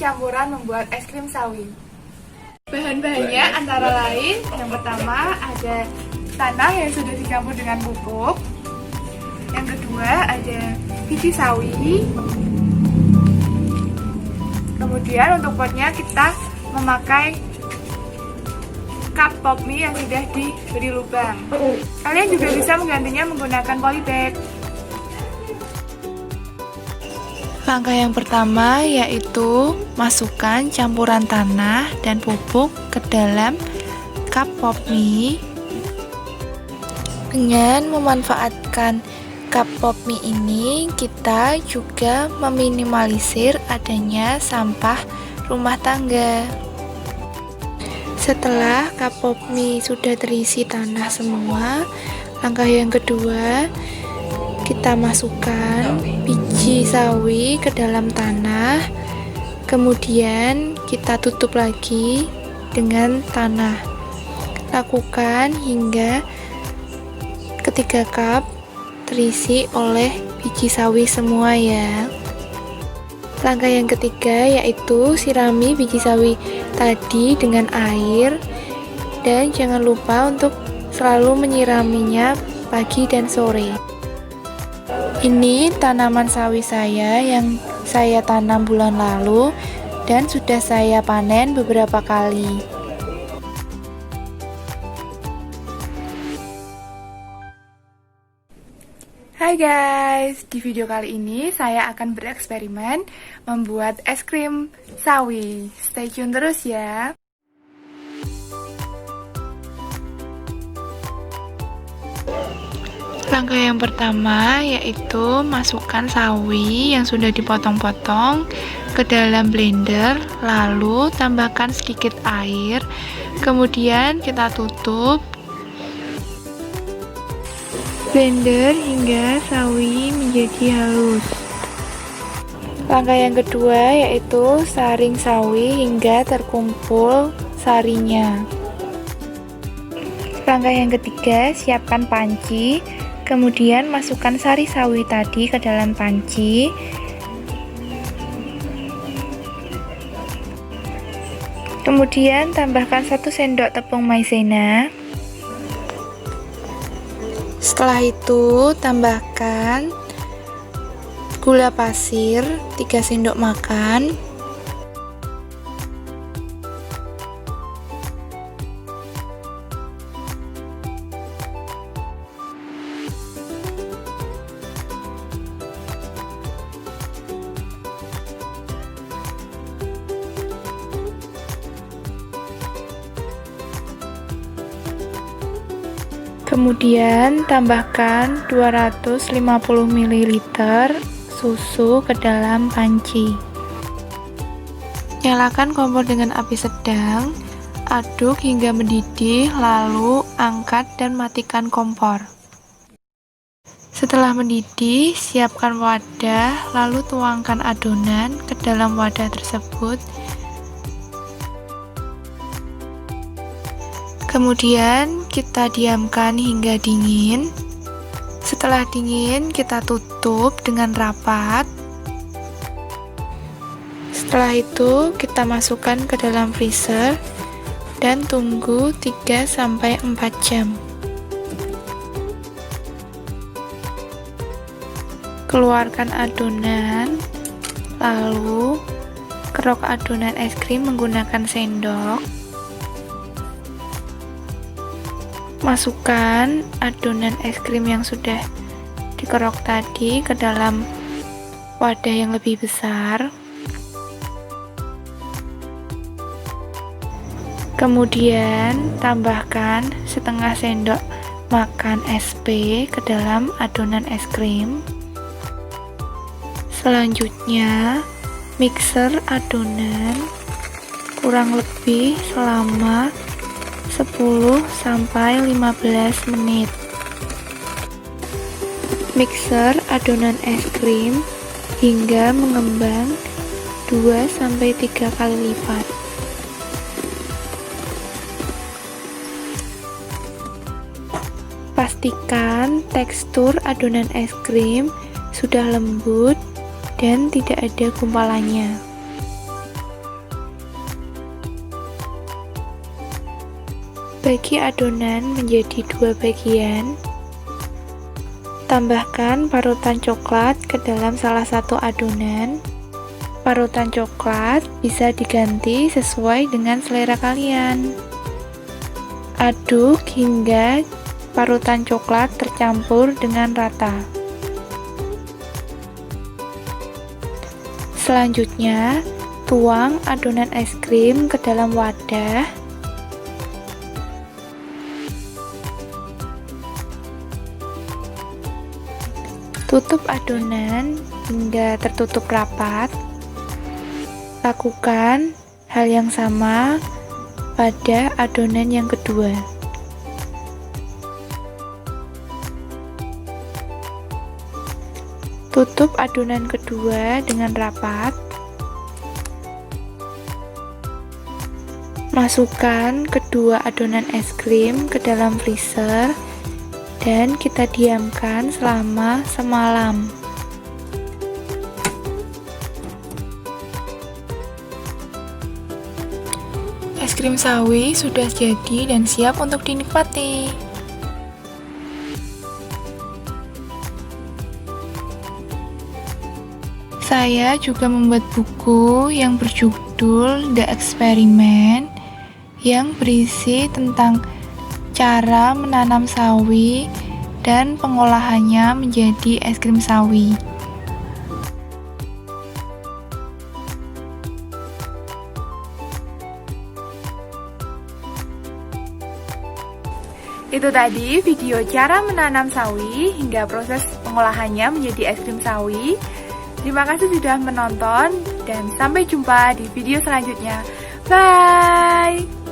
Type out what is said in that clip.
campuran membuat es krim sawi. Bahan-bahannya antara lain, yang pertama ada tanah yang sudah dicampur dengan pupuk. Yang kedua ada biji sawi. Kemudian untuk potnya kita memakai cup pop mie yang sudah diberi lubang. Kalian juga bisa menggantinya menggunakan polybag. Langkah yang pertama yaitu masukkan campuran tanah dan pupuk ke dalam cup pop mie. Dengan memanfaatkan cup pop mie ini, kita juga meminimalisir adanya sampah rumah tangga. Setelah cup pop mie sudah terisi tanah semua, langkah yang kedua, kita masukkan biji sawi ke dalam tanah, kemudian kita tutup lagi dengan tanah. Lakukan hingga ketiga cup terisi oleh biji sawi semua ya. Langkah yang ketiga yaitu sirami biji sawi tadi dengan air, dan jangan lupa untuk selalu menyiraminya pagi dan sore. Ini tanaman sawi saya yang saya tanam bulan lalu dan sudah saya panen beberapa kali. Hai guys, di video kali ini saya akan bereksperimen membuat es krim sawi. Stay tune terus ya. Langkah yang pertama yaitu masukkan sawi yang sudah dipotong-potong ke dalam blender, lalu tambahkan sedikit air, kemudian kita tutup blender hingga sawi menjadi halus. Langkah yang kedua yaitu saring sawi hingga terkumpul sarinya. Langkah yang ketiga, siapkan panci. Kemudian masukkan sari sawi tadi ke dalam panci. Kemudian tambahkan 1 sendok tepung maizena. Setelah itu tambahkan gula pasir 3 sendok makan. Kemudian tambahkan 250 ml susu ke dalam panci. Nyalakan kompor dengan api sedang, aduk hingga mendidih, lalu angkat dan matikan kompor. Setelah mendidih, siapkan wadah, lalu tuangkan adonan ke dalam wadah tersebut. Kemudian kita diamkan hingga dingin. Setelah dingin, kita tutup dengan rapat. Setelah itu, kita masukkan ke dalam freezer dan tunggu 3-4 jam. Keluarkan adonan, lalu kerok adonan es krim menggunakan sendok. Masukkan adonan es krim yang sudah dikerok tadi ke dalam wadah yang lebih besar. Kemudian tambahkan setengah sendok makan SP ke dalam adonan es krim. Selanjutnya, mixer adonan kurang lebih selama 10-15 menit. Mixer adonan es krim hingga mengembang 2-3 kali lipat. Pastikan tekstur adonan es krim sudah lembut dan tidak ada gumpalannya. Bagi adonan menjadi 2 bagian. Tambahkan parutan coklat ke dalam salah satu adonan. Parutan coklat bisa diganti sesuai dengan selera kalian. Aduk hingga parutan coklat tercampur dengan rata. Selanjutnya, tuang adonan es krim ke dalam wadah. Tutup adonan hingga tertutup rapat. Lakukan hal yang sama pada adonan yang kedua. Tutup adonan kedua dengan rapat. Masukkan kedua adonan es krim ke dalam freezer dan kita diamkan selama semalam. Es krim sawi sudah jadi dan siap untuk dinikmati. Saya juga membuat buku yang berjudul The Experiment yang berisi tentang cara menanam sawi dan pengolahannya menjadi es krim sawi. Itu tadi video cara menanam sawi hingga proses pengolahannya menjadi es krim sawi. Terima kasih sudah menonton dan sampai jumpa di video selanjutnya. Bye!